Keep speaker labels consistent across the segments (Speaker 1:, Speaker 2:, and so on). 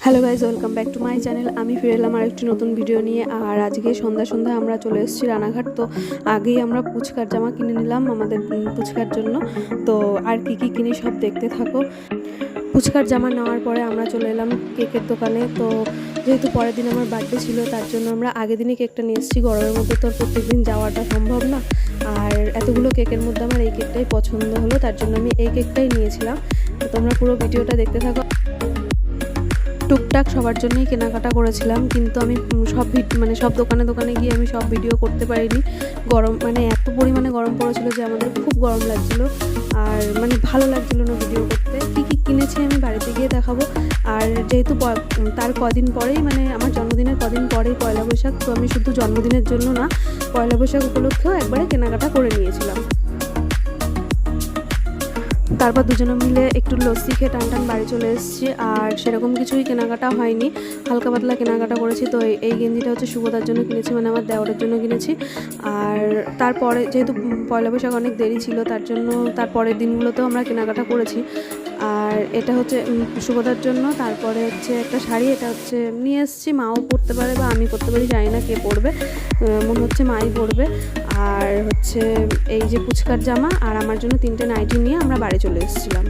Speaker 1: Hello guys, welcome back to my channel. আমি ফিরে এলাম আর একটি নতুন ভিডিও নিয়ে। আর আজকে সন্ধ্যায় আমরা চলে এসেছি রানাঘাট। তো আগেই আমরা পুচকার জামা কিনে নিলাম আমাদের পুচকার জন্য। তো আর কি কি কিনি সব দেখতে থাকো। পুচকার জামা নেওয়ার পরে আমরা চলে এলাম কেকের দোকানে। তো যেহেতু পরের দিন আমার বার্থডে ছিল, তার জন্য আমরা আগের দিনই কেকটা নিয়ে এসেছি। গরমের মধ্যে তো প্রত্যেক দিন যাওয়াটা সম্ভব না। আর এতগুলো কেকের মধ্যে আমার এই কেকটাই পছন্দ হলো, তার জন্য আমি এই কেকটাই নিয়েছিলাম। তো তোমরা পুরো ভিডিওটা দেখতে থাকো। টুকটাক সবার জন্যই কেনাকাটা করেছিলাম, কিন্তু আমি সব দোকানে গিয়ে আমি সব ভিডিও করতে পারিনি। গরম এত পরিমাণে গরম পড়েছিল যে আমাদের খুব গরম লাগছিল, আর ভালো লাগছিল না ভিডিও করতে। কী কী কিনেছি আমি বাড়িতে গিয়ে দেখাবো। আর যেহেতু তার কদিন পরেই আমার জন্মদিনের কদিন পরেই পয়লা বৈশাখ, তো আমি শুধু জন্মদিনের জন্য না, পয়লা বৈশাখ উপলক্ষেও একবারে কেনাকাটা করে নিয়েছিলাম। তারপর দুজনে মিলে একটু লস্যি খেয়ে টান বাড়ি চলে এসেছি। আর সেরকম কিছুই কেনাকাটা হয়নি, হালকা পাতলা কেনাকাটা করেছি। তো এই গেঞ্জিটা হচ্ছে শুভদার জন্য কিনেছি, আমার দেওরের জন্য কিনেছি। আর তারপরে যেহেতু পয়লা বৈশাখ অনেক দেরি ছিল, তার জন্য তারপরের দিনগুলোতেও আমরা কেনাকাটা করেছি। আর এটা হচ্ছে শুভদার জন্য। তারপরে হচ্ছে একটা শাড়ি, এটা হচ্ছে নিয়ে এসেছি, মাও পরতে পারে বা আমি পরতে পারি, জানি না কে পরবে, মনে হচ্ছে মাই পরবে। আর হচ্ছে এই যে পুচকার জামা, আর আমার জন্য 3টে নাইটি নিয়ে আমরা বাড়ি চলে এসেছিলাম।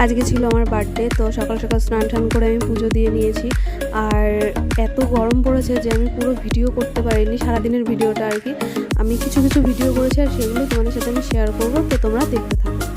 Speaker 1: আজকে ছিল আমার বার্থডে, তো সকাল সকাল স্নান টান করে আমি পুজো দিয়ে নিয়েছি। আর এত গরম পড়েছে যে আমি পুরো ভিডিও করতে পারিনি, সারাদিনের ভিডিওটা আর কি। আমি কিছু ভিডিও করেছি, আর সেগুলো তোমাদের সাথে আমি শেয়ার করবো, তো তোমরা দেখতে থাকো।